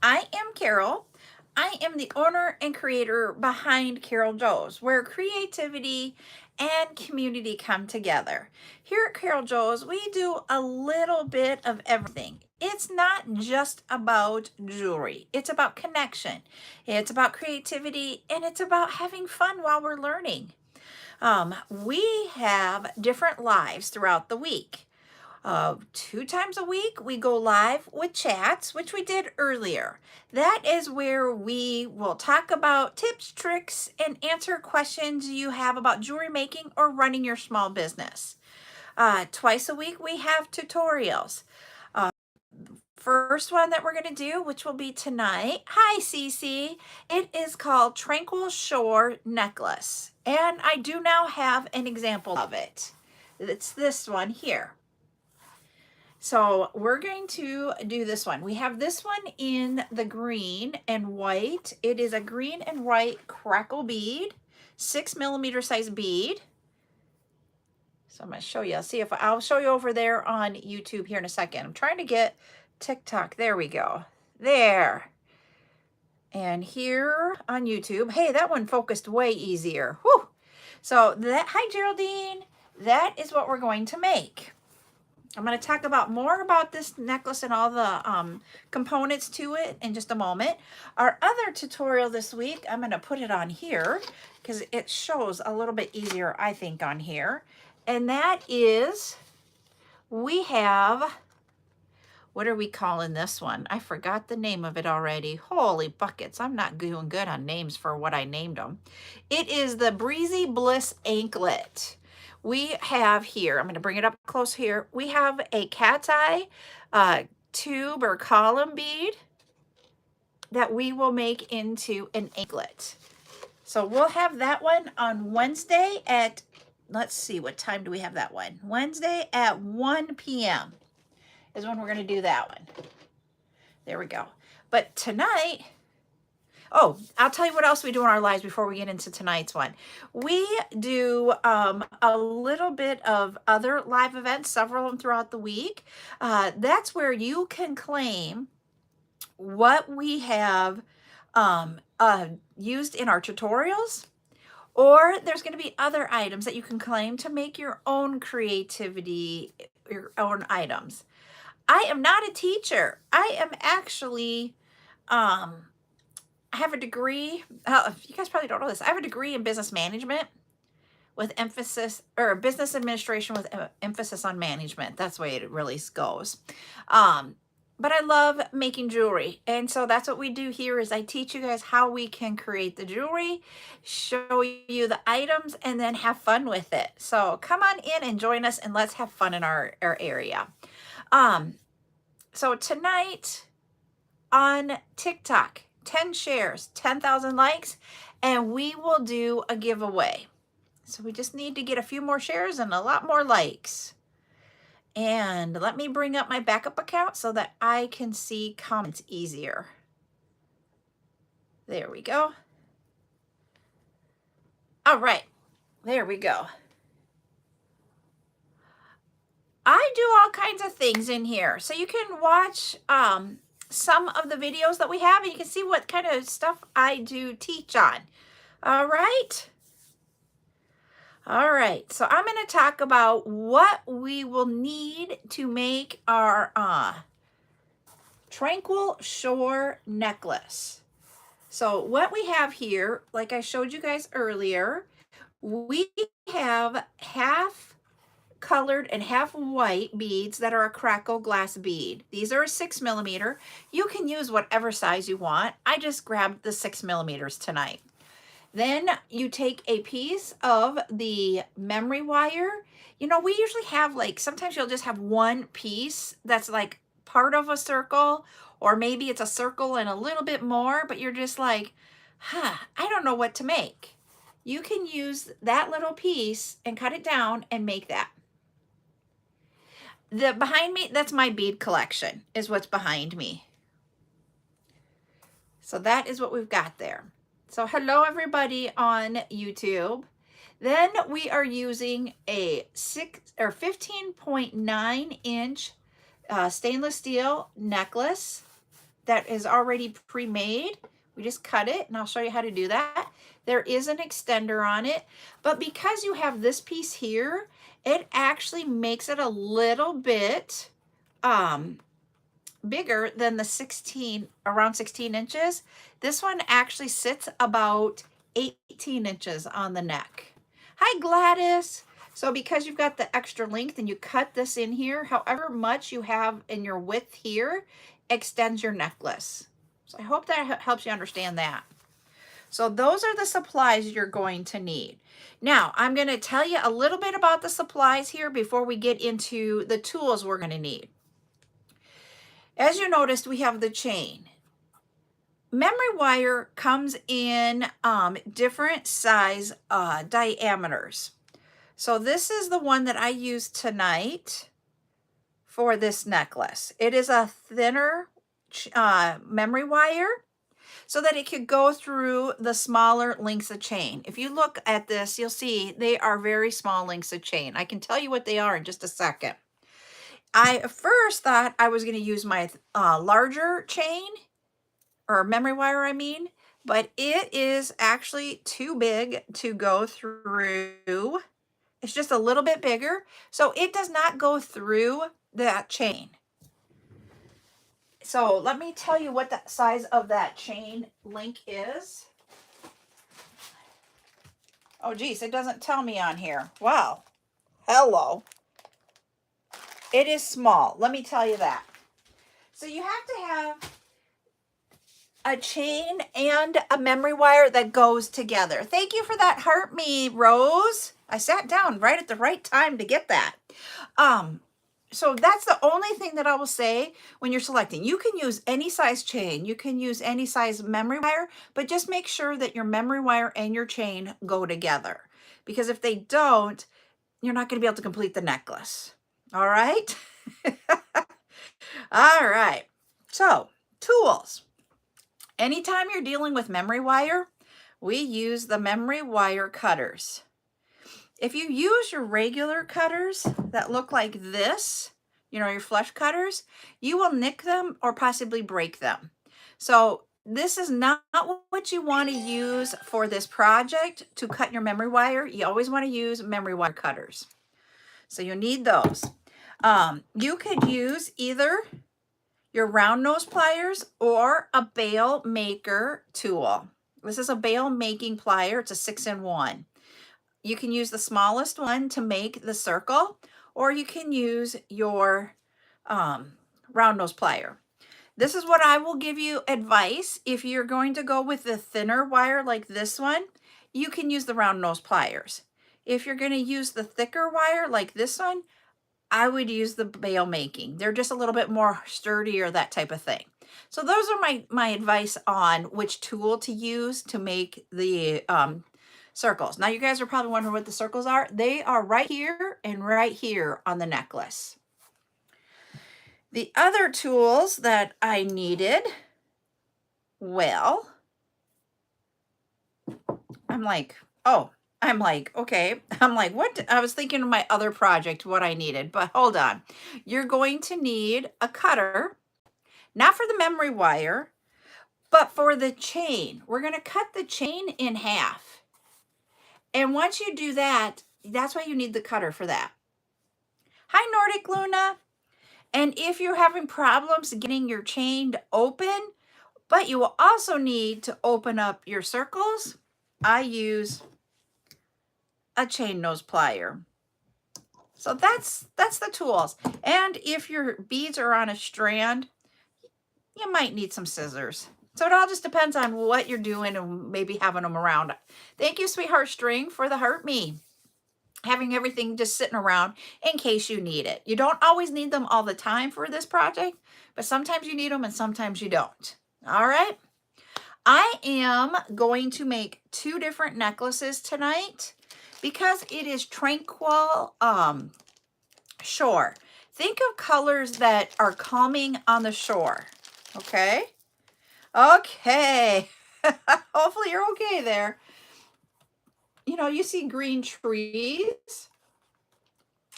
I am Carol. I am the owner and creator behind CarolJo's, where creativity and community come together. Here at CarolJo's, we do a little bit of everything. It's not just about jewelry. It's about connection. It's about creativity, and it's about having fun while we're learning. We have different lives throughout the week. 2 times a week, we go live with chats, which we did earlier. That is where we will talk about tips, tricks, and answer questions you have about jewelry making or running your small business. Twice a week, we have tutorials. First one that we're going to do, which will be tonight. Hi, Cece. It is called Tranquil Shore Necklace. And I do now have an example of it. It's this one here. So we're going to do this one. We have this one in the green and white. It is a green and white crackle bead, 6mm size bead. So I'm going to show you. I'll show you over there on YouTube here in a second. I'm trying to get TikTok. There we go. There. And here on YouTube. Hey, that one focused way easier. Whew. So hi Geraldine. That is what we're going to make. I'm going to talk about more about this necklace and all the components to it in just a moment. Our other tutorial this week, I'm going to put it on here because it shows a little bit easier, I think, on here. And that is, we have, what are we calling this one? I forgot the name of it already. Holy buckets. I'm not doing good on names for what I named them. It is the Breezy Bliss Anklet. We have here, I'm going to bring it up close here. We have a cat's eye tube or column bead that we will make into an anklet. So we'll have that one on Wednesday at, let's see, what time do we have that one? Wednesday at 1 p.m. is when we're going to do that one. There we go. But tonight, oh, I'll tell you what else we do in our lives before we get into tonight's one. We do a little bit of other live events, several of them throughout the week. That's where you can claim what we have used in our tutorials, or there's going to be other items that you can claim to make your own creativity, your own items. I am not a teacher. I am actually... I have a degree, you guys probably don't know this, I have a degree in business management with emphasis, or business administration with emphasis on management. That's the way it really goes. But I love making jewelry. And so that's what we do here is I teach you guys how we can create the jewelry, show you the items, and then have fun with it. So come on in and join us and let's have fun in our area. So tonight on TikTok, 10 shares, 10,000 likes, and we will do a giveaway. So we just need to get a few more shares and a lot more likes. And let me bring up my backup account so that I can see comments easier. There we go. All right, there we go. I do all kinds of things in here. So you can watch some of the videos that we have, and you can see what kind of stuff I do teach on. All right. All right. So I'm going to talk about what we will need to make our Tranquil Shore necklace. So what we have here, like I showed you guys earlier, we have half colored and half white beads that are a crackle glass bead. These are a 6mm. You can use whatever size you want. I just grabbed the 6mm tonight. Then you take a piece of the memory wire. You know, we usually have like, sometimes you'll just have one piece that's like part of a circle, or maybe it's a circle and a little bit more, but you're just like, I don't know what to make. You can use that little piece and cut it down and make that. Behind me, that's my bead collection, is what's behind me. So that is what we've got there. So hello everybody on YouTube. Then we are using a 15.9 inch stainless steel necklace. that is already pre-made. We just cut it, and I'll show you how to do that. There is an extender on it, but because you have this piece here, it actually makes it a little bit bigger than the 16, around 16 inches. This one actually sits about 18 inches on the neck. Hi, Gladys. So because you've got the extra length and you cut this in here, however much you have in your width here extends your necklace. So I hope that helps you understand that. So those are the supplies you're going to need. Now, I'm going to tell you a little bit about the supplies here before we get into the tools we're going to need. As you noticed, we have the chain. Memory wire comes in different size diameters. So this is the one that I used tonight for this necklace. It is a thinner memory wire so that it could go through the smaller lengths of chain. If you look at this, you'll see they are very small lengths of chain. I can tell you what they are in just a second. I first thought I was going to use my larger chain, or memory wire, I mean, but it is actually too big to go through. It's just a little bit bigger, so it does not go through that chain. So let me tell you what the size of that chain link is. Oh geez, it doesn't tell me on here. Wow. Hello. It is small, let me tell you that. So you have to have a chain and a memory wire that goes together. Thank you for that heart me, Rose. I sat down right at the right time to get that. So that's the only thing that I will say when you're selecting. You can use any size chain, you can use any size memory wire, but just make sure that your memory wire and your chain go together. Because if they don't, you're not going to be able to complete the necklace. All right? All right. So, tools. Anytime you're dealing with memory wire, we use the memory wire cutters. If you use your regular cutters that look like this, you know, your flush cutters, you will nick them or possibly break them. So this is not what you want to use for this project to cut your memory wire. You always want to use memory wire cutters. So you need those. You could use either your round nose pliers or a bail maker tool. This is a bail making plier. It's a 6-in-1. You can use the smallest one to make the circle, or you can use your round nose plier. This is what I will give you advice. If you're going to go with the thinner wire like this one, you can use the round nose pliers. If you're going to use the thicker wire like this one, I would use the bail making. They're just a little bit more sturdy or that type of thing. So those are my advice on which tool to use to make the circles. Now you guys are probably wondering what the circles are. They are right here and right here on the necklace. The other tools that I needed, well, I'm like, okay. I'm like, what? I was thinking of my other project, what I needed, but hold on. You're going to need a cutter, not for the memory wire, but for the chain. We're going to cut the chain in half. And once you do that, that's why you need the cutter for that. Hi, Nordic Luna. And if you're having problems getting your chain to open, but you will also need to open up your circles, I use a chain nose plier. So that's the tools. And if your beads are on a strand, you might need some scissors. So it all just depends on what you're doing and maybe having them around. Thank you, Sweetheart String, for the heart me. Having everything just sitting around in case you need it. You don't always need them all the time for this project, but sometimes you need them and sometimes you don't. All right. I am going to make 2 different necklaces tonight because it is Tranquil shore. Think of colors that are calming on the shore. Okay. Okay. Hopefully you're okay there. You know, you see green trees.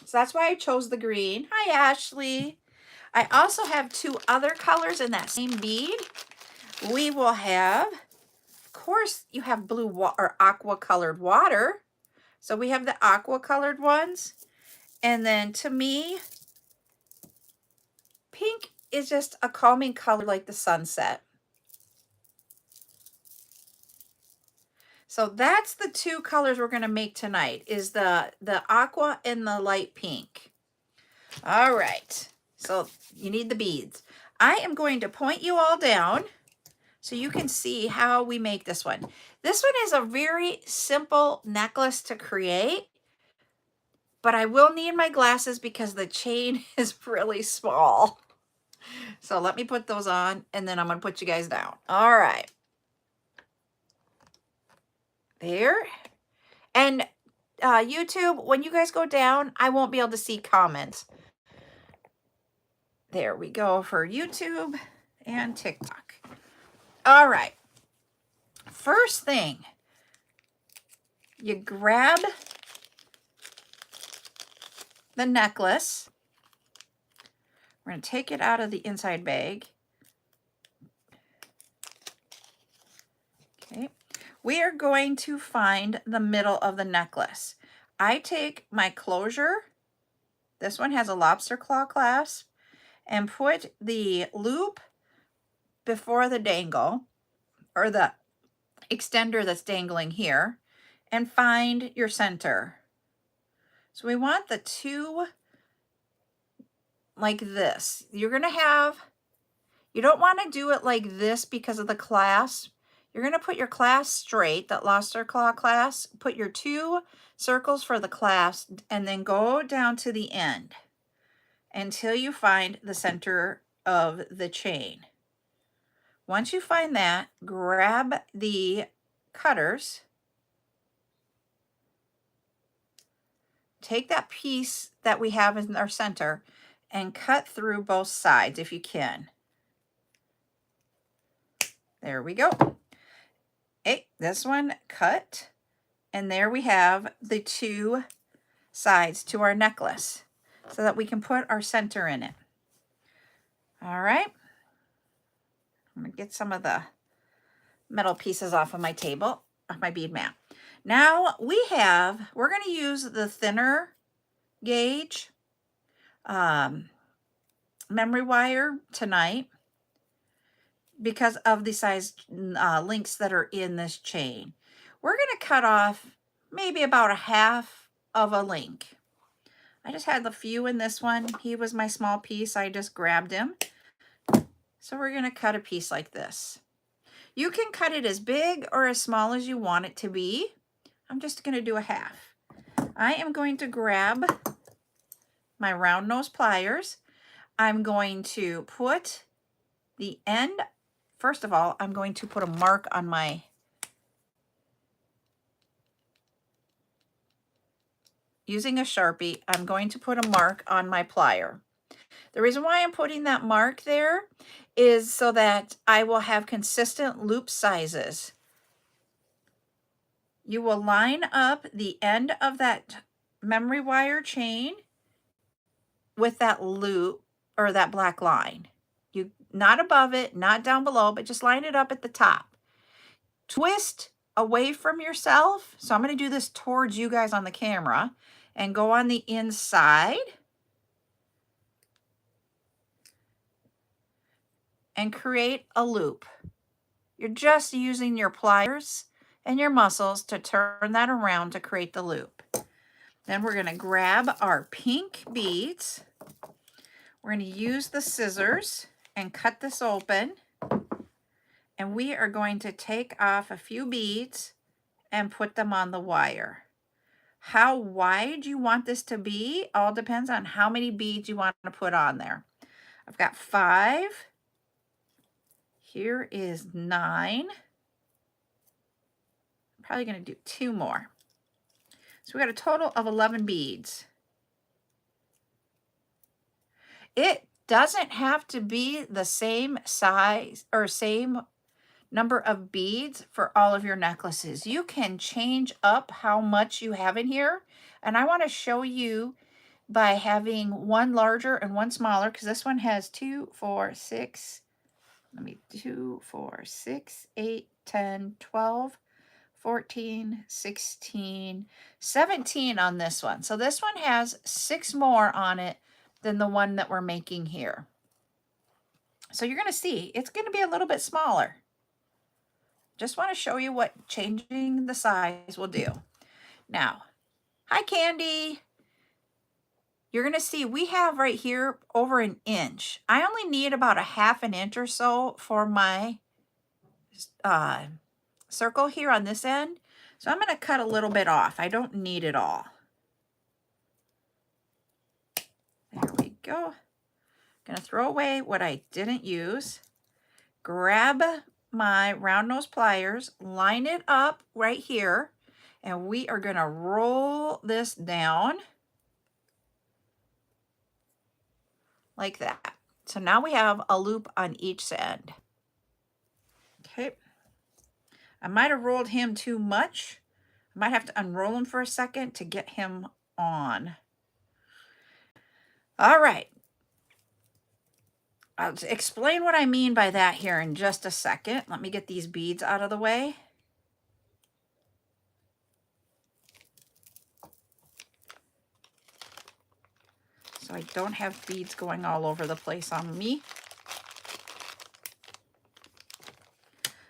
So that's why I chose the green. Hi, Ashley. I also have two other colors in that same bead. We will have, of course, you have blue or aqua colored water. So we have the aqua colored ones. And then to me, pink is just a calming color like the sunset. So that's the two colors we're going to make tonight, is the aqua and the light pink. All right. So you need the beads. I am going to point you all down so you can see how we make this one. This one is a very simple necklace to create, but I will need my glasses because the chain is really small. So let me put those on and then I'm going to put you guys down. All right. There. And YouTube, when you guys go down, I won't be able to see comments. There we go for YouTube and TikTok. All right. First thing, you grab the necklace. We're going to take it out of the inside bag. Okay. We are going to find the middle of the necklace. I take my closure. This one has a lobster claw clasp, and put the loop before the dangle, or the extender that's dangling here, and find your center. So we want the two like this. You're going to have, you don't want to do it like this because of the clasp. You're going to put your clasp straight, that lobster claw clasp, put your two circles for the clasp, and then go down to the end until you find the center of the chain. Once you find that, grab the cutters, take that piece that we have in our center and cut through both sides if you can. There we go. Okay, this one cut, and there we have the two sides to our necklace so that we can put our center in it. All right. I'm going to get some of the metal pieces off of my table, off my bead mat. Now we're going to use the thinner gauge memory wire tonight because of the size links that are in this chain. We're going to cut off maybe about a half of a link. I just had the few in this one. He was my small piece. I just grabbed him. So we're going to cut a piece like this. You can cut it as big or as small as you want it to be. I'm just going to do a half. I am going to grab my round nose pliers. I'm going to put the end, first of all, I'm going to put a mark on my using a Sharpie. I'm going to put a mark on my plier. The reason why I'm putting that mark there is so that I will have consistent loop sizes. You will line up the end of that memory wire chain with that loop or that black line. You not above it, not down below, but just line it up at the top. Twist away from yourself. So I'm going to do this towards you guys on the camera and go on the inside and create a loop. You're just using your pliers and your muscles to turn that around to create the loop. Then we're going to grab our pink beads. We're going to use the scissors and cut this open. And we are going to take off a few beads and put them on the wire. How wide you want this to be all depends on how many beads you want to put on there. I've got 5. Here is 9. I'm probably going to do 2 more. So we got a total of 11 beads. It doesn't have to be the same size or same number of beads for all of your necklaces. You can change up how much you have in here. And I want to show you by having one larger and one smaller, because this one has 2, 4, 6, 2, 4, 6, 8, 10, 12, 14, 16, 17 on this one. So this one has 6 more on it than the one that we're making here. So you're going to see it's going to be a little bit smaller. Just want to show you what changing the size will do. Now, hi Candy. You're going to see we have right here over an inch. I only need about a half an inch or so for my circle here on this end. So I'm going to cut a little bit off. I don't need it all. There we go. Going to throw away what I didn't use. Grab my round nose pliers, line it up right here, and we are going to roll this down like that. So now we have a loop on each end. Okay. I might have rolled him too much. I might have to unroll him for a second to get him on. All right. I'll explain what I mean by that here in just a second. Let me get these beads out of the way. So I don't have beads going all over the place on me.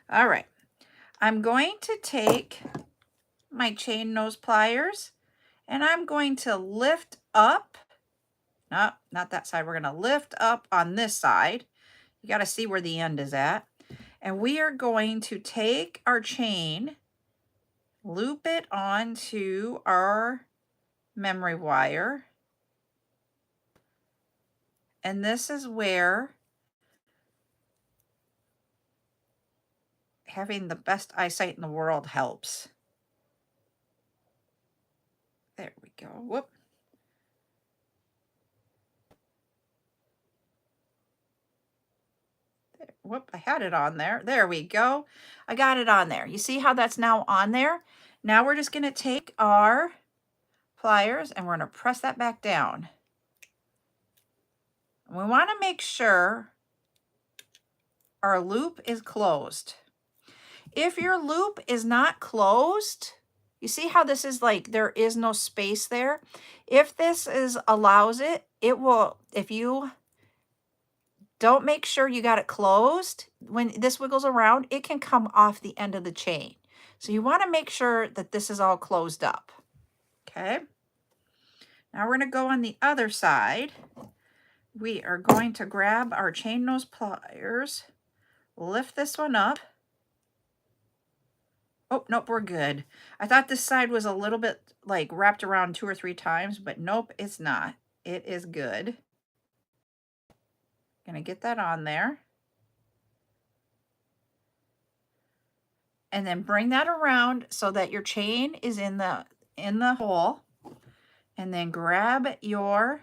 All right. I'm going to take my chain nose pliers and I'm going to lift up. No, not that side. We're going to lift up on this side. You got to see where the end is at. And we are going to take our chain, loop it onto our memory wire. And this is where having the best eyesight in the world helps. There we go. Whoop. Whoop, I had it on there. There we go. I got it on there. You see how that's now on there? Now we're just going to take our pliers and we're going to press that back down. We want to make sure our loop is closed. If your loop is not closed, you see how this is like there is no space there? If this allows it, it will, if you don't make sure you got it closed, when this wiggles around, it can come off the end of the chain. So you want to make sure that this is all closed up. Okay. Now we're going to go on the other side. We are going to grab our chain nose pliers, lift this one up. Oh, nope, we're good. I thought this side was a little bit like wrapped around 2 or 3 times, but nope, it's not. It is good. Gonna get that on there. And then bring that around so that your chain is in the hole. And then grab your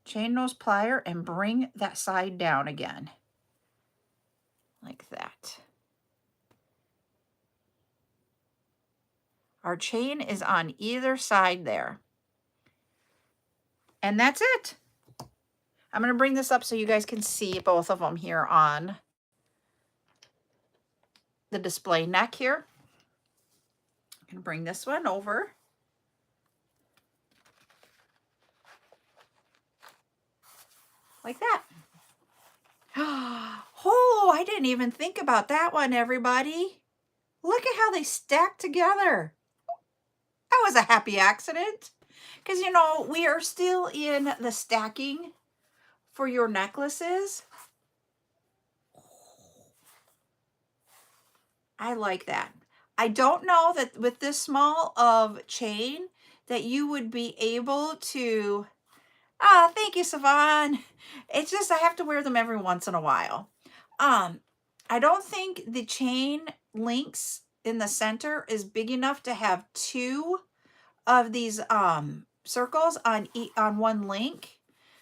chain nose plier and bring that side down again. Like that. Our chain is on either side there. And that's it. I'm going to bring this up so you guys can see both of them here on the display neck here. I'm going to bring this one over. Like that. Oh, I didn't even think about that one, everybody. Look at how they stack together. That was a happy accident. Because, you know, we are still in the stacking for your necklaces. I like that. I don't know that with this small of chain that you would be able to, thank you, Savon. It's just, I have to wear them every once in a while. I don't think the chain links in the center is big enough to have 2 of these circles on one link.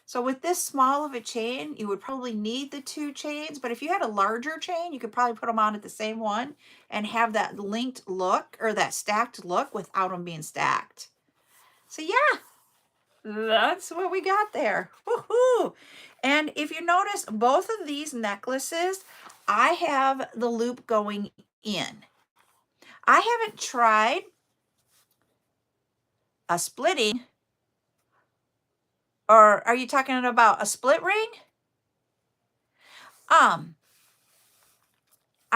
So with this small of a chain, you would probably need the 2 chains, but if you had a larger chain, you could probably put them on at the same one and have that linked look or that stacked look without them being stacked. So yeah, That's what we got there. Woohoo! And if you notice, both of these necklaces, I have the loop going in. I haven't tried a splitting, or are you talking about a split ring?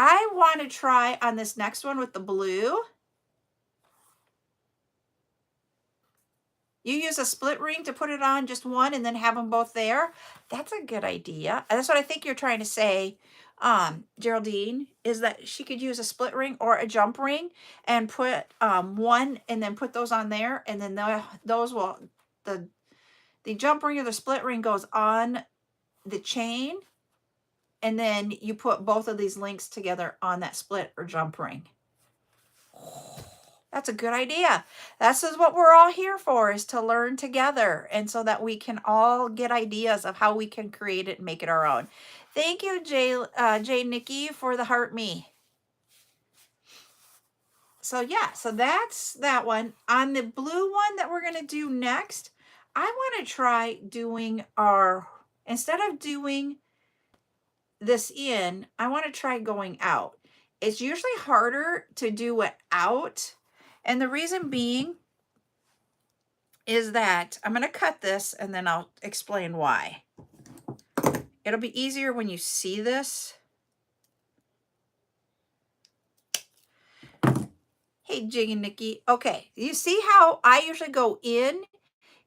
I want to try on this next one with the blue. You use a split ring to put it on just one and then have them both there. That's a good idea. That's what I think you're trying to say, Geraldine, is that she could use a split ring or a jump ring and put one and then put those on there. And then those will, the jump ring or the split ring goes on the chain. And then you put both of these links together on that split or jump ring. That's a good idea. This is what we're all here for, is to learn together. And so that we can all get ideas of how we can create it and make it our own. Thank you, Jay Nikki, for the heart me. So yeah, so that's that one. On the blue one that we're going to do next, I want to try doing instead of doing this in, I want to try going out. It's usually harder to do it out. And the reason being is that I'm going to cut this and then I'll explain why. It'll be easier when you see this. Hey, Jig and Nikki. Okay, you see how I usually go in?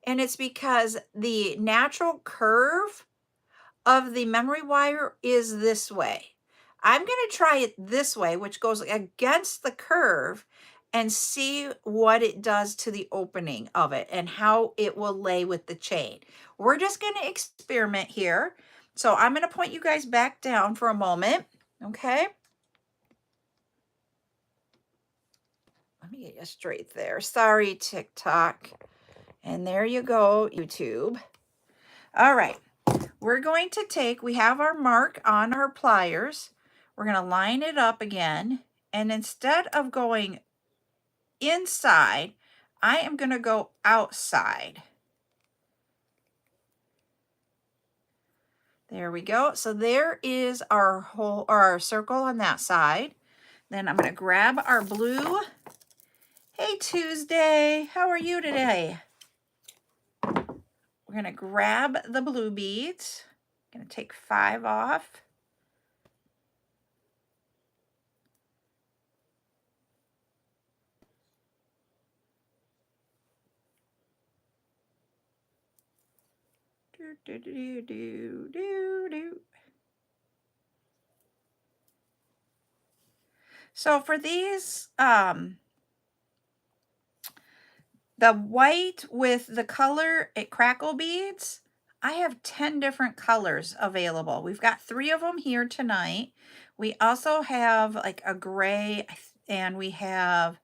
And it's because the natural curve of the memory wire is this way. I'm going to try it this way, which goes against the curve, and see what it does to the opening of it and how it will lay with the chain. We're just going to experiment here. So I'm going to point you guys back down for a moment. Okay. Let me get you straight there. Sorry, TikTok. And there you go, YouTube. All right. We're going to we have our mark on our pliers. We're going to line it up again. And instead of going inside, I am going to go outside. There we go. So there is our circle on that side. Then I'm going to grab our blue. Hey, Tuesday, how are you today? We're going to grab the blue beads. I'm going to take 5 off. Do, do, do, do, do. So for these, the white with the color crackle beads, I have 10 different colors available. We've got 3 of them here tonight. We also have like a gray, and we have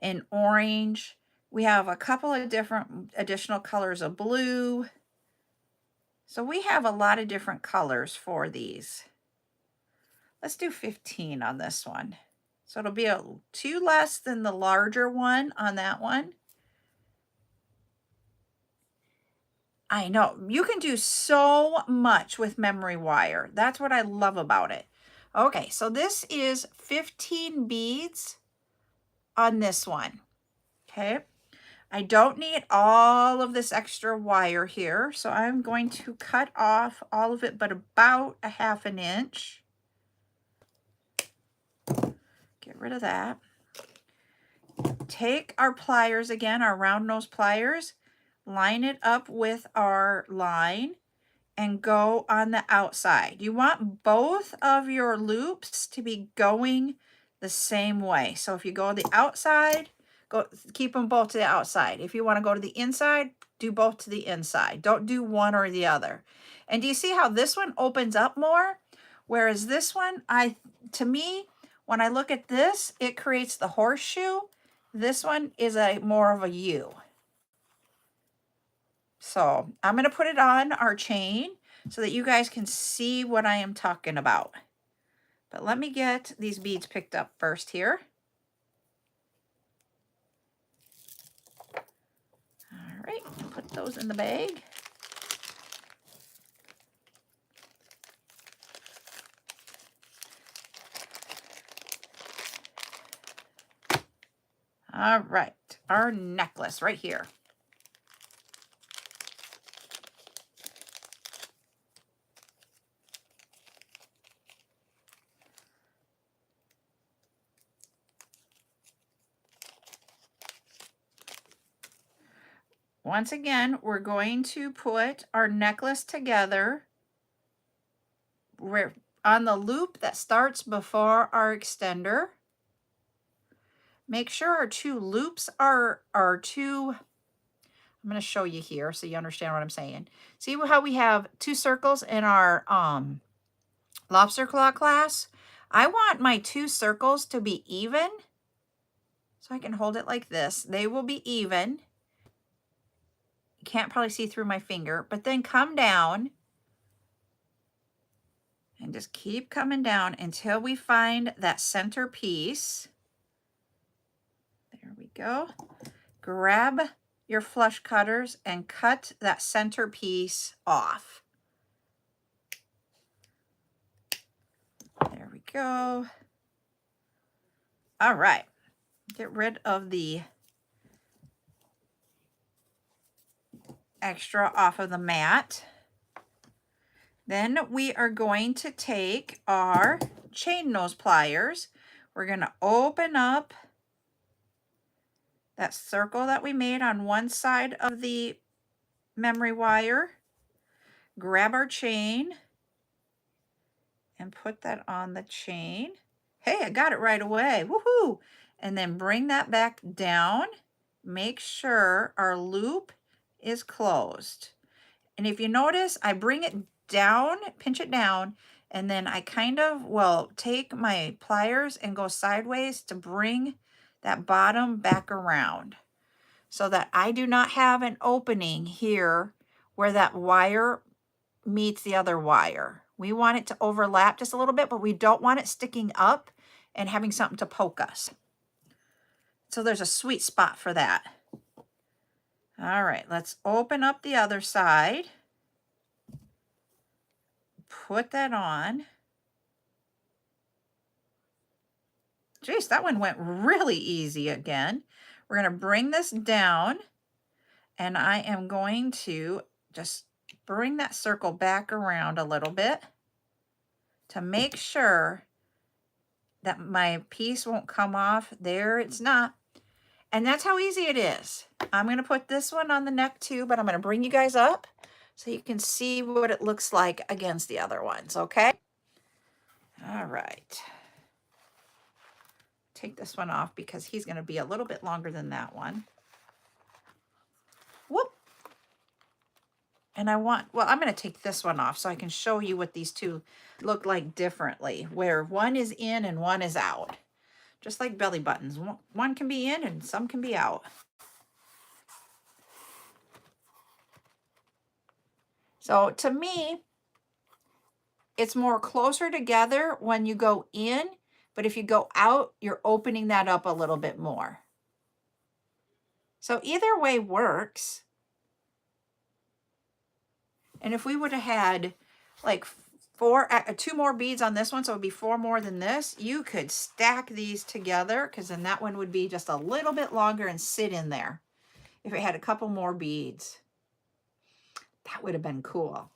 an orange. We have a couple of different additional colors of blue. So we have a lot of different colors for these. Let's do 15 on this one. So it'll be 2 less than the larger one on that one. I know, you can do so much with memory wire. That's what I love about it. Okay, so this is 15 beads on this one. Okay, I don't need all of this extra wire here, so I'm going to cut off all of it, but about a 1/2 inch. Get rid of that. Take our pliers again, our round nose pliers, line it up with our line, and go on the outside. You want both of your loops to be going the same way. So if you go to the outside, keep them both to the outside. If you want to go to the inside, do both to the inside. Don't do one or the other. And do you see how this one opens up more? Whereas this one, to me, when I look at this, it creates the horseshoe. This one is more of a U. So I'm going to put it on our chain so that you guys can see what I am talking about. But let me get these beads picked up first here. All right, put those in the bag. All right, our necklace right here. Once again, we're going to put our necklace together. We're on the loop that starts before our extender. Make sure our two loops are two, I'm going to show you here so you understand what I'm saying. See how we have two circles in our lobster claw class? I want my two circles to be even. So I can hold it like this. They will be even. You can't probably see through my finger, but then come down and just keep coming down until we find that center piece. There we go. Grab your flush cutters and cut that center piece off. There we go. All right. Get rid of the extra off of the mat. Then we are going to take our chain nose pliers. We're going to open up that circle that we made on one side of the memory wire. Grab our chain and put that on the chain. Hey, I got it right away. Woohoo! And then bring that back down. Make sure our loop is closed. And if you notice, I bring it down, pinch it down, and then I kind of will take my pliers and go sideways to bring that bottom back around so that I do not have an opening here where that wire meets the other wire. We want it to overlap just a little bit, but we don't want it sticking up and having something to poke us. So there's a sweet spot for that. All right, let's open up the other side. Put that on. Geez, that one went really easy again. We're going to bring this down, and I am going to just bring that circle back around a little bit to make sure that my piece won't come off. There, it's not. And that's how easy it is. I'm going to put this one on the neck too, but I'm going to bring you guys up so you can see what it looks like against the other ones, okay? All right. Take this one off because he's going to be a little bit longer than that one. Whoop. And I'm going to take this one off so I can show you what these two look like differently, where one is in and one is out. Just like belly buttons. One can be in and some can be out. So to me, it's more closer together when you go in, but if you go out, you're opening that up a little bit more. So either way works. And if we would have had like two more beads on this one, so it would be 4 more than this, you could stack these together because then that one would be just a little bit longer and sit in there. If it had a couple more beads, that would have been cool.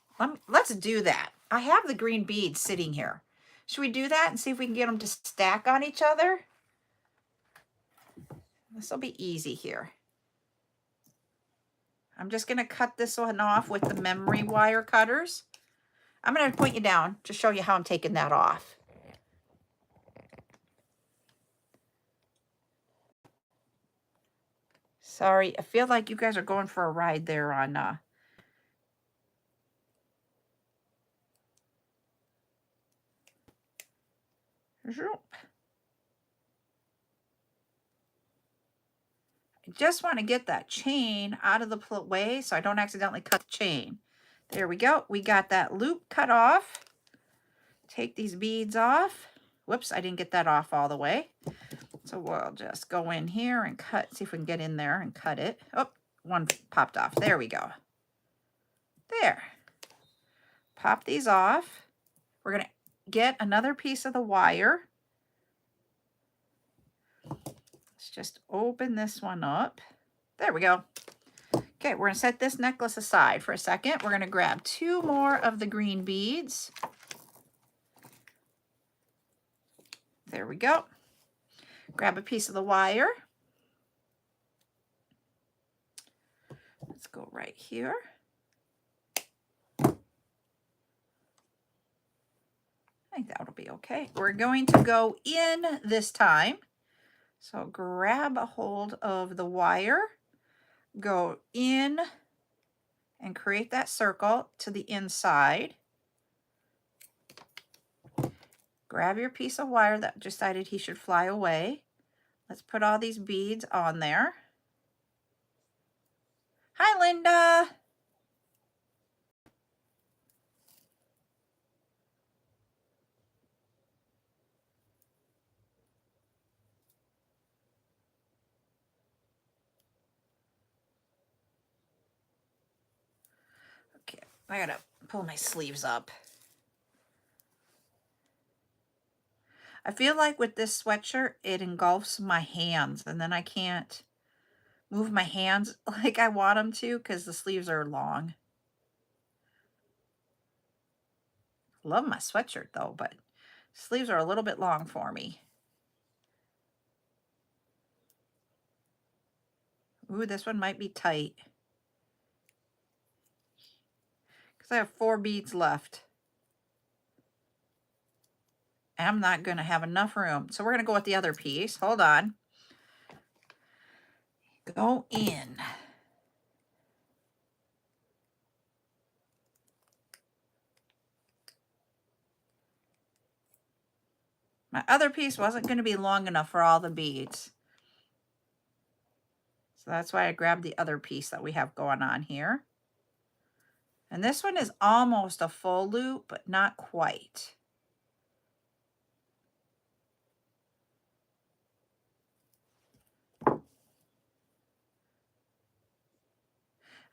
Let's do that. I have the green beads sitting here. Should we do that and see if we can get them to stack on each other? This will be easy here. I'm just going to cut this one off with the memory wire cutters. I'm going to point you down to show you how I'm taking that off. Sorry, I feel like you guys are going for a ride there on I just want to get that chain out of the way so I don't accidentally cut the chain. There we go. We got that loop cut off. Take these beads off. Whoops, I didn't get that off all the way. So we'll just go in here and cut, see if we can get in there and cut it. Oh, one popped off. There we go. There. Pop these off. We're going to get another piece of the wire. Let's just open this one up. There we go. Okay, we're going to set this necklace aside for a second. We're going to grab 2 more of the green beads. There we go. Grab a piece of the wire. Let's go right here. I think that'll be okay. We're going to go in this time. So grab a hold of the wire, go in and create that circle to the inside. Grab your piece of wire that decided he should fly away. Let's put all these beads on there. Hi, Linda. Okay, I gotta pull my sleeves up. I feel like with this sweatshirt, it engulfs my hands, and then I can't move my hands like I want them to because the sleeves are long. Love my sweatshirt though, but sleeves are a little bit long for me. Ooh, this one might be tight because I have 4 beads left. I'm not going to have enough room. So we're going to go with the other piece. Hold on. Go in. My other piece wasn't going to be long enough for all the beads. So that's why I grabbed the other piece that we have going on here. And this one is almost a full loop, but not quite.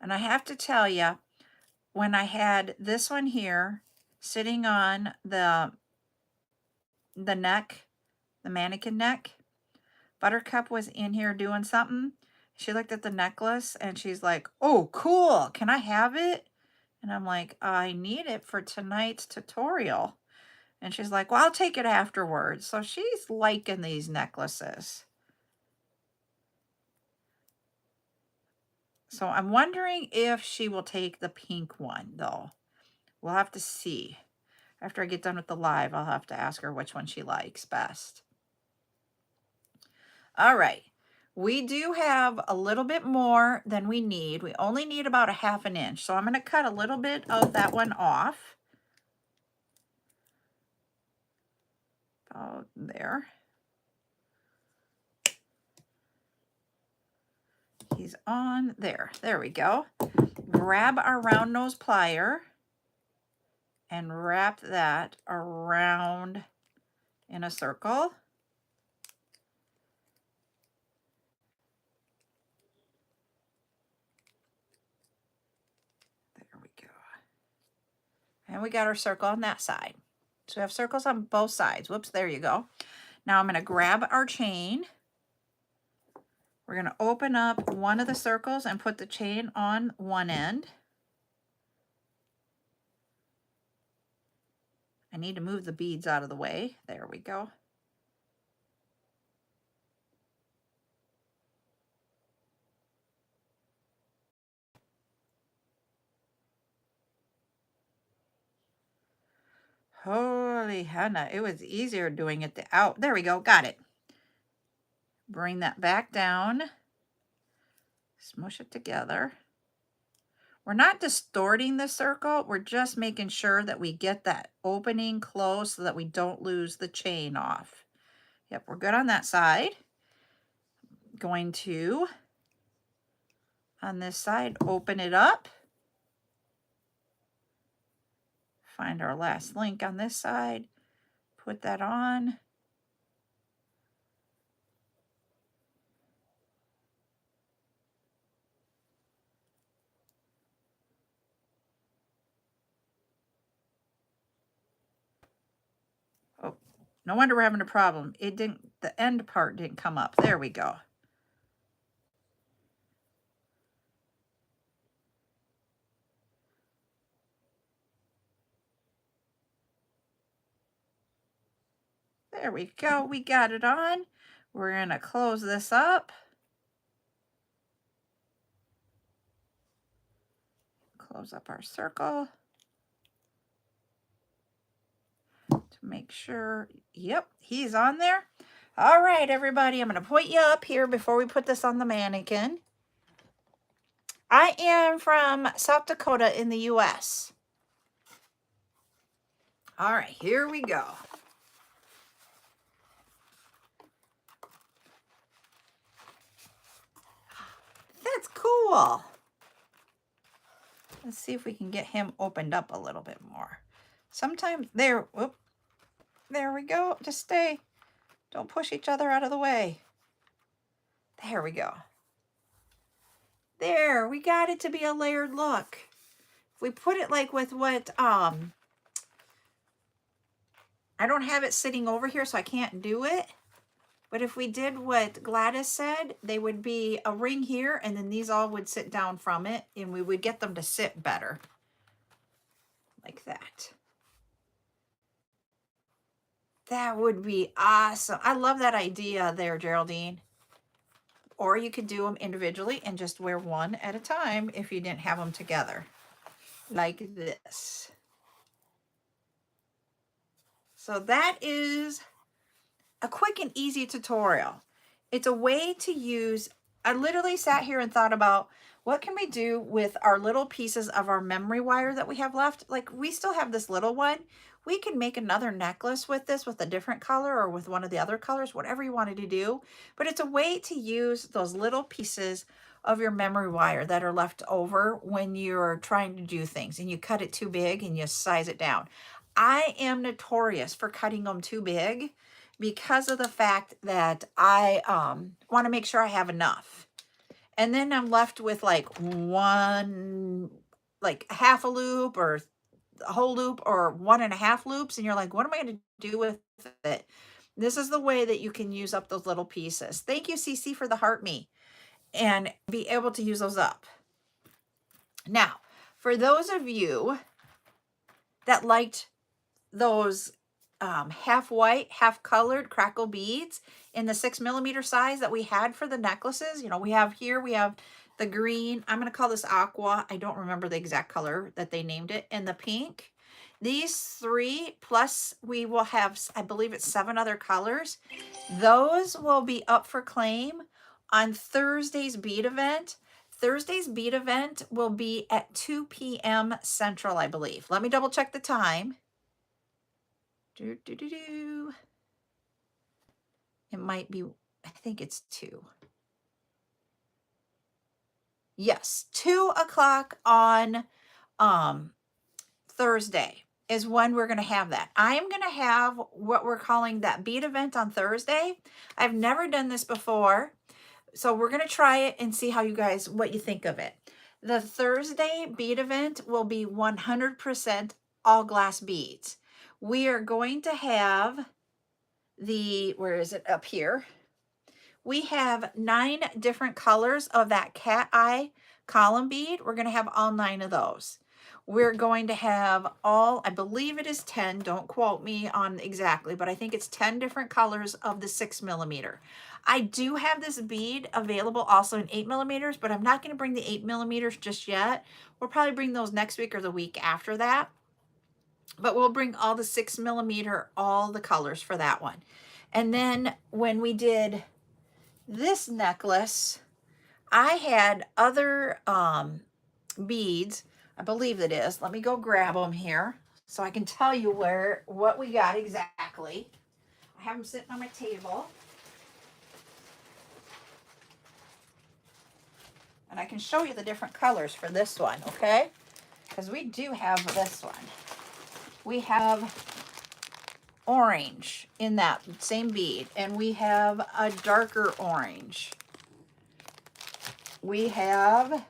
And I have to tell you, when I had this one here sitting on the neck, the mannequin neck, Buttercup was in here doing something. She looked at the necklace and she's like, "Oh, cool. Can I have it?" And I'm like, "I need it for tonight's tutorial." And she's like, "Well, I'll take it afterwards." So she's liking these necklaces. So I'm wondering if she will take the pink one, though. We'll have to see. After I get done with the live, I'll have to ask her which one she likes best. All right. We do have a little bit more than we need. We only need about 1/2 inch. So I'm going to cut a little bit of that one off. About there. He's on there. There we go. Grab our round nose plier and wrap that around in a circle. There we go. And we got our circle on that side. So we have circles on both sides. Whoops, there you go. Now I'm going to grab our chain. We're going to open up one of the circles and put the chain on one end. I need to move the beads out of the way. There we go. Holy Hannah, it was easier doing it out. There we go, got it. Bring that back down. Smush it together. We're not distorting the circle. We're just making sure that we get that opening close so that we don't lose the chain off. Yep, we're good on that side. Going to, on this side, open it up. Find our last link on this side. Put that on. No wonder we're having a problem. It didn't, the end part didn't come up. There we go. There we go. We got it on. We're going to close this up. Close up our circle to make sure. Yep, he's on there. All right, everybody, I'm going to point you up here before we put this on the mannequin. I am from South Dakota in the U.S. All right, here we go. That's cool. Let's see if we can get him opened up a little bit more. Sometimes, there, whoop, there we go. Just stay. Don't push each other out of the way. There we go. There, we got it to be a layered look. If we put it like with what, I don't have it sitting over here, so I can't do it. But if we did what Gladys said, they would be a ring here, and then these all would sit down from it, and we would get them to sit better. Like that. That would be awesome. I love that idea there, Geraldine. Or you could do them individually and just wear one at a time if you didn't have them together. Like this. So that is a quick and easy tutorial. It's a way to use, I literally sat here and thought about what can we do with our little pieces of our memory wire that we have left. Like we still have this little one. We can make another necklace with this with a different color or with one of the other colors, whatever you wanted to do. But it's a way to use those little pieces of your memory wire that are left over when you're trying to do things and you cut it too big and you size it down. I am notorious for cutting them too big because of the fact that I want to make sure I have enough. And then I'm left with like one, like half a loop or a whole loop or 1.5 loops. And you're like, what am I going to do with it? This is the way that you can use up those little pieces. Thank you, CC, for the heart me and be able to use those up. Now, for those of you that liked those half white, half colored crackle beads in the 6mm size that we had for the necklaces. You know, we have the green. I'm going to call this aqua. I don't remember the exact color that they named it. And the pink. These 3 plus we will have, I believe it's 7 other colors. Those will be up for claim on Thursday's bead event. Thursday's bead event will be at 2 p.m. Central, I believe. Let me double check the time. It might be, I think it's 2. Yes, 2 o'clock on Thursday is when we're going to have that. I am going to have what we're calling that bead event on Thursday. I've never done this before, so we're going to try it and see how you guys, what you think of it. The Thursday bead event will be 100% all glass beads. We are going to have the, where is it, up here? We have 9 different colors of that cat eye column bead. We're going to have all 9 of those. We're going to have all, I believe it is 10, don't quote me on exactly, but I think it's 10 different colors of the 6mm. I do have this bead available also in 8mm, but I'm not going to bring the 8mm just yet. We'll probably bring those next week or the week after that. But we'll bring all the 6mm, all the colors for that one. And then when we did this necklace, I had other beads. I believe it is. Let me go grab them here so I can tell you what we got exactly. I have them sitting on my table. And I can show you the different colors for this one, okay? Because we do have this one. We have orange in that same bead, and we have a darker orange. We have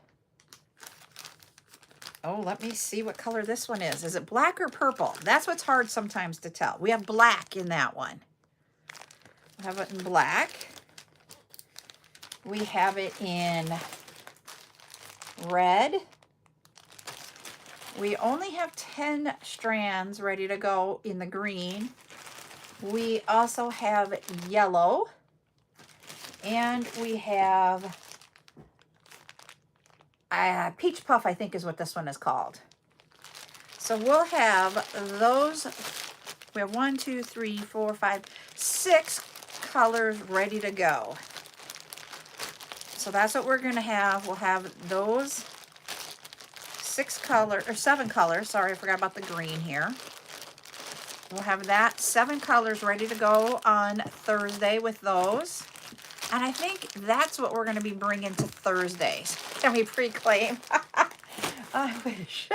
Oh, let me see what color this one is. Is it black or purple? That's what's hard sometimes to tell. We have black in that one. We have it in black. We have it in red. We only have 10 strands ready to go in the green. We also have yellow. And we have peach puff, I think is what this one is called. So we'll have those. We have 1, 2, 3, 4, 5, 6 colors ready to go. So that's what we're going to have. We'll have those 7 colors. Sorry, I forgot about the green here. We'll have that 7 colors ready to go on Thursday with those. And I think that's what we're going to be bringing to Thursdays. Can we pre-claim? I wish.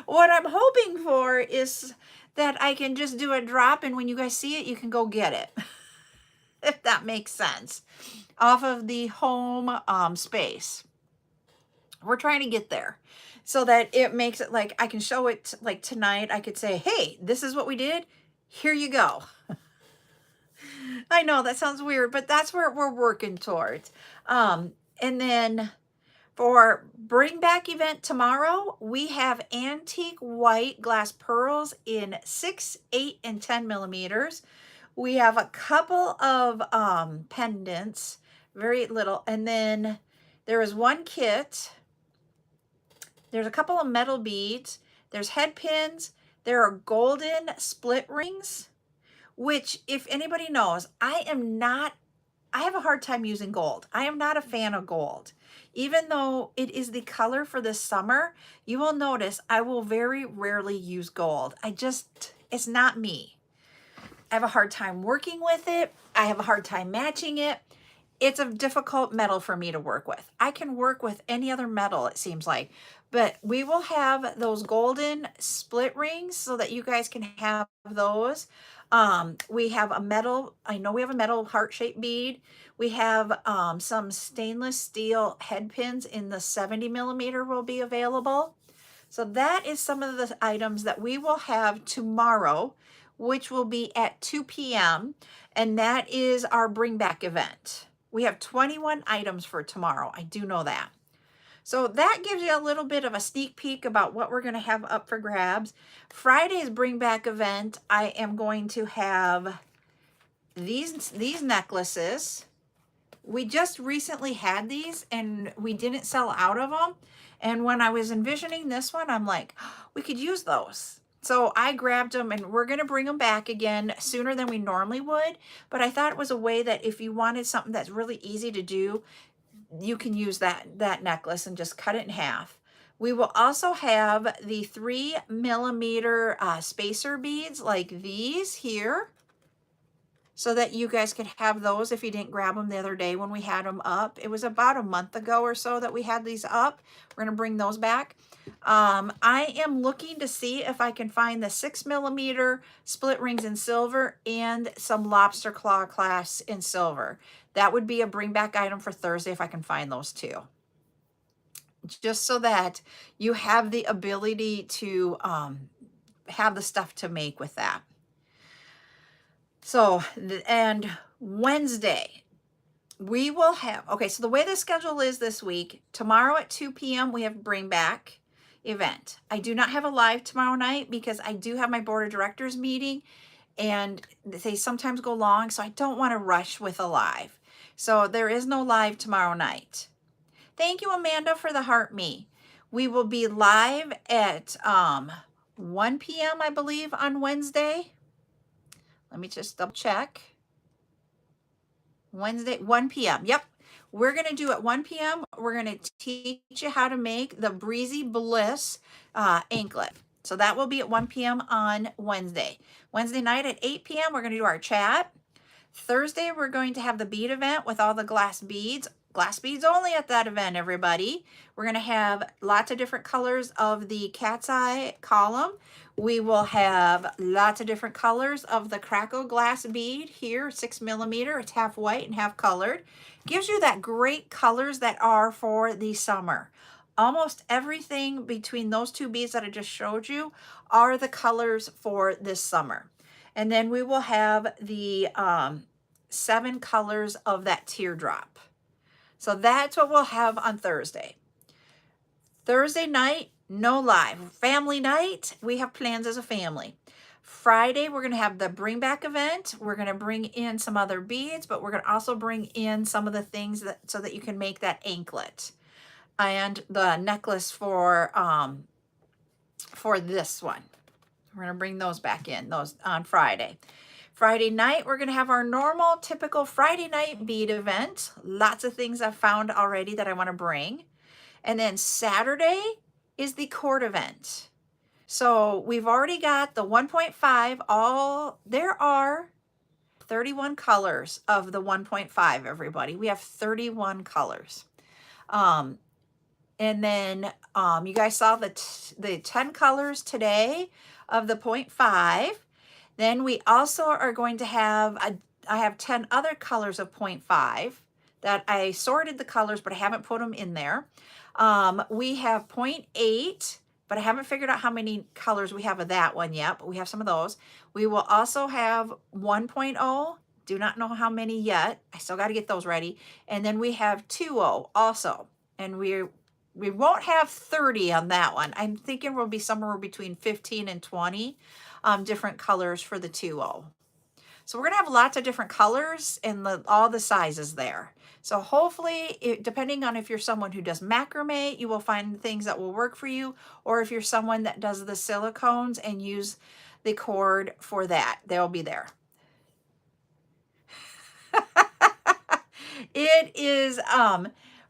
What I'm hoping for is that I can just do a drop, and when you guys see it, you can go get it. If that makes sense. Off of the home space. We're trying to get there so that it makes it like I can show it like tonight. I could say, hey, this is what we did. Here you go. I know that sounds weird, but that's where we're working towards. And then for Bring Back event tomorrow, we have antique white glass pearls in 6, 8, and 10 millimeters. We have a couple of pendants, very little. And then there is one kit. There's a couple of metal beads. There's head pins. There are golden split rings, which if anybody knows, I have a hard time using gold. I am not a fan of gold. Even though it is the color for this summer, you will notice I will very rarely use gold. It's not me. I have a hard time working with it. I have a hard time matching it. It's a difficult metal for me to work with. I can work with any other metal, it seems like. But we will have those golden split rings so that you guys can have those. We have a metal, I know we have a metal heart-shaped bead. We have some stainless steel head pins in the 70 millimeter will be available. So that is some of the items that we will have tomorrow, which will be at 2 p.m. And that is our Bring Back event. We have 21 items for tomorrow. I do know that. So that gives you a little bit of a sneak peek about what we're going to have up for grabs. Friday's Bring Back event, I am going to have these necklaces. We just recently had these and we didn't sell out of them. And when I was envisioning this one, I'm like, oh, we could use those. So I grabbed them and we're going to bring them back again sooner than we normally would. But I thought it was a way that if you wanted something that's really easy to do, you can use that necklace and just cut it in half. We will also have the 3 millimeter spacer beads like these here, so that you guys could have those if you didn't grab them the other day when we had them up. It was about a month ago or so that we had these up. We're going to bring those back. I am looking to see if I can find the 6 millimeter split rings in silver and some lobster claw clasps in silver. That would be a bring back item for Thursday if I can find those two. Just so that you have the ability to have the stuff to make with that. So, and Wednesday, we will have, okay, so the way the schedule is this week, tomorrow at 2 p.m. we have Bring Back event. I do not have a live tomorrow night because I do have my board of directors meeting and they sometimes go long, so I don't want to rush with a live. So there is no live tomorrow night. Thank you, Amanda, for the heart me. We will be live at 1 p.m. I believe on Wednesday. Let me just double check. Wednesday, 1 p.m. Yep. We're going to do at 1 p.m. We're going to teach you how to make the Breezy Bliss anklet. So that will be at 1 p.m. on Wednesday. Wednesday night at 8 p.m. we're going to do our chat. Thursday, we're going to have the bead event with all the glass beads. Glass beads only at that event, everybody. We're going to have lots of different colors of the cat's eye column. We will have lots of different colors of the crackle glass bead here, 6 millimeter. It's half white and half colored. Gives you that great colors that are for the summer. Almost everything between those two beads that I just showed you are the colors for this summer. And then we will have the 7 colors of that teardrop. So that's what we'll have on Thursday. Thursday night, no live. Family night, we have plans as a family. Friday, we're going to have the bring back event. We're going to bring in some other beads, but we're going to also bring in some of the things that so that you can make that anklet and the necklace for this one. We're going to bring those back in, those on Friday. Friday night, we're going to have our normal, typical Friday night bead event. Lots of things I've found already that I want to bring. And then Saturday is the cord event. So we've already got the 1.5. There are 31 colors of the 1.5, everybody. We have 31 colors. And then you guys saw the 10 colors today of the 0.5. Then we also are going to have, I have 10 other colors of 0.5 that I sorted the colors, but I haven't put them in there. We have 0.8, but I haven't figured out how many colors we have of that one yet, but we have some of those. We will also have 1.0. Do not know how many yet. I still got to get those ready. And then we have 2.0 also. And we won't have 30 on that one. I'm thinking we'll be somewhere between 15 and 20 different colors for the 2.0. So we're going to have lots of different colors and all the sizes there. So hopefully, depending on if you're someone who does macrame, you will find things that will work for you. Or if you're someone that does the silicones and use the cord for that, they'll be there. It is,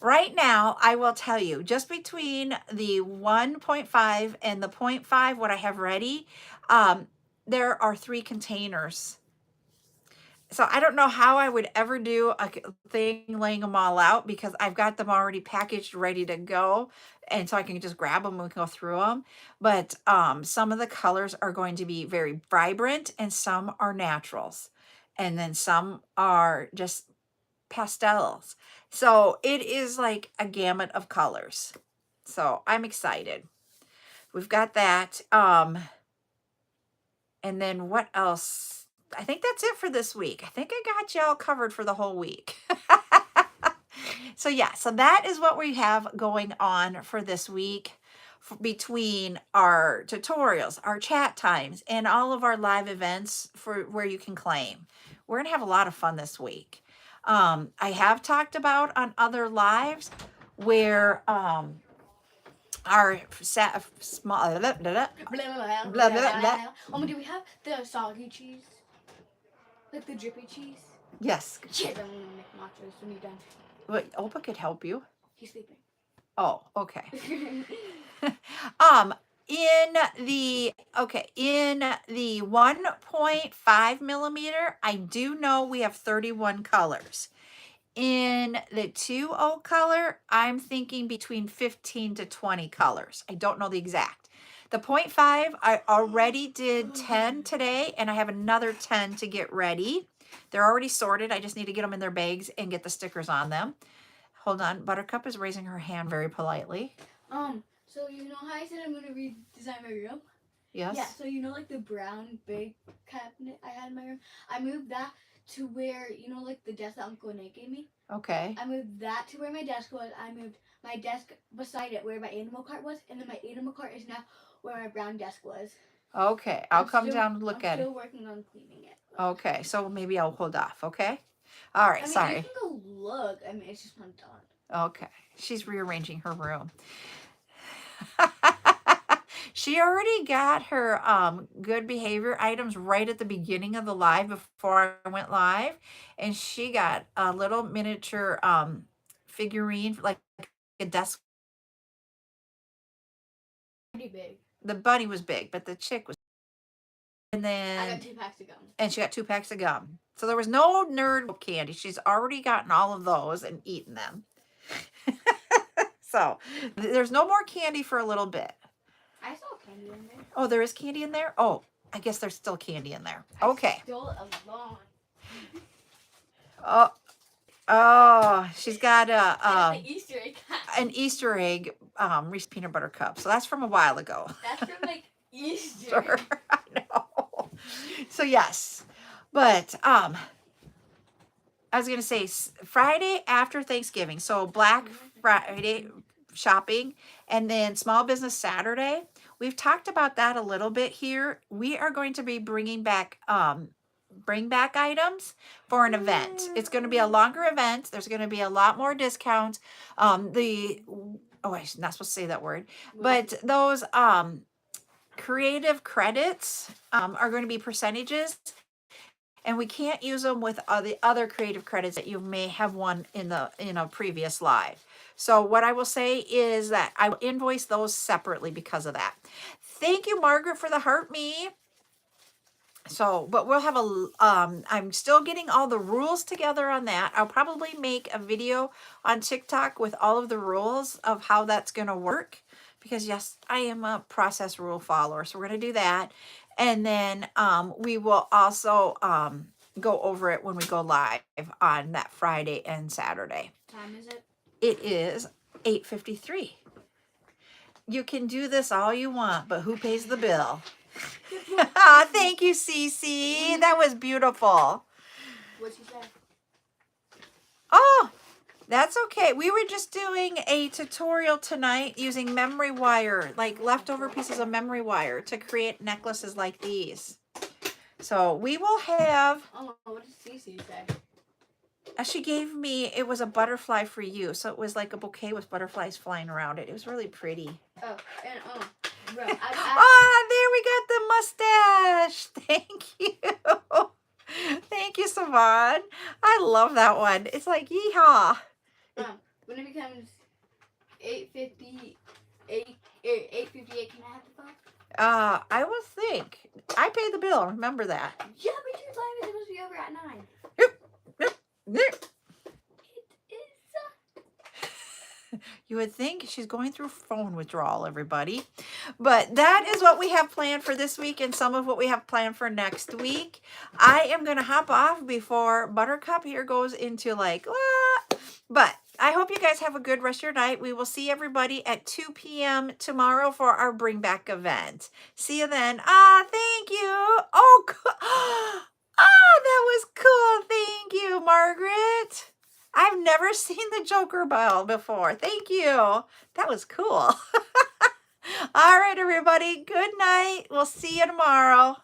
right now, I will tell you, just between the 1.5 and the 0.5, what I have ready, there are 3 containers. So I don't know how I would ever do a thing laying them all out because I've got them already packaged, ready to go. And so I can just grab them and we can go through them. But some of the colors are going to be very vibrant and some are naturals. And then some are just pastels. So it is like a gamut of colors. So I'm excited. We've got that. And then what else? I think that's it for this week. I think I got y'all covered for the whole week. So yeah, so that is what we have going on for this week between our tutorials, our chat times, and all of our live events for where you can claim. We're going to have a lot of fun this week. I have talked about on other lives where our small blah, blah, blah. Do we have the soggy cheese? Like the drippy cheese? Yes. Yes, I'm gonna make nachos when you're done. Wait, Opa could help you. He's sleeping. Oh, okay. In the 1.5 millimeter, I do know we have 31 colors. In the 2.0 color, I'm thinking between 15 to 20 colors. I don't know the exact. The 0.5, I already did 10 today, and I have another 10 to get ready. They're already sorted. I just need to get them in their bags and get the stickers on them. Hold on. Buttercup is raising her hand very politely. So you know how I said I'm going to redesign my room? Yes. Yeah, so you know like the brown big cabinet I had in my room? I moved that to where, you know, like the desk that Uncle Nate gave me? Okay. I moved that to where my desk was. I moved my desk beside it where my animal cart was, and then my animal cart is now where my brown desk was. Okay, I'll come down and look at it. I'm still working on cleaning it. Okay, so maybe I'll hold off, okay? All right, sorry. You can go look. I mean, it's just not done. Okay, she's rearranging her room. She already got her good behavior items right at the beginning of the live before I went live. And she got a little miniature figurine, like a desk. Pretty big. The bunny was big, but the chick was. And then I got 2 packs of gum. And she got 2 packs of gum. So there was no nerd candy. She's already gotten all of those and eaten them. So there's no more candy for a little bit. I saw candy in there. Oh, there is candy in there? Oh, I guess there's still candy in there. Okay. I stole a lawn. Oh, she's got an Easter egg. An Easter egg Reese's peanut butter cups. So that's from a while ago. That's from like Easter. Sure, I know. So yes, but I was gonna say Friday after Thanksgiving. So Black Friday shopping, and then Small Business Saturday. We've talked about that a little bit here. We are going to be bringing back bring back items for an event. It's going to be a longer event. There's going to be a lot more discounts. I'm not supposed to say that word, but those creative credits are going to be percentages, and we can't use them with the other creative credits that you may have won in a previous live. So what I will say is that I will invoice those separately because of that. Thank you, Margaret, for the heart me. So, but we'll have I'm still getting all the rules together on that. I'll probably make a video on TikTok with all of the rules of how that's going to work, because yes, I am a process rule follower. So we're going to do that. And then we will also go over it when we go live on that Friday and Saturday. What time is it? It is 8:53. You can do this all you want, but who pays the bill? Thank you, Cece. That was beautiful. What'd she say? Oh, that's okay. We were just doing a tutorial tonight using memory wire, like leftover pieces of memory wire, to create necklaces like these. So we will have... Oh, what did Cece say? She gave me, it was a butterfly for you. So it was like a bouquet with butterflies flying around it. It was really pretty. Oh, and bro, there we got the mustache. Thank you. Thank you, Savon. I love that one. It's like, yeehaw. When it becomes 8:58, 8:58, can I have the phone? I will think. I pay the bill. Remember that. Yeah, but your time is supposed to be over at 9. You would think she's going through phone withdrawal, everybody. But that is what we have planned for this week and some of what we have planned for next week. I am going to hop off before Buttercup here goes into like, but I hope you guys have a good rest of your night. We will see everybody at 2 p.m. tomorrow for our Bring Back event. See you then. Thank you. Oh, that was cool. Thank you, Margaret. I've never seen the Joker bell before. Thank you. That was cool. All right, everybody. Good night. We'll see you tomorrow.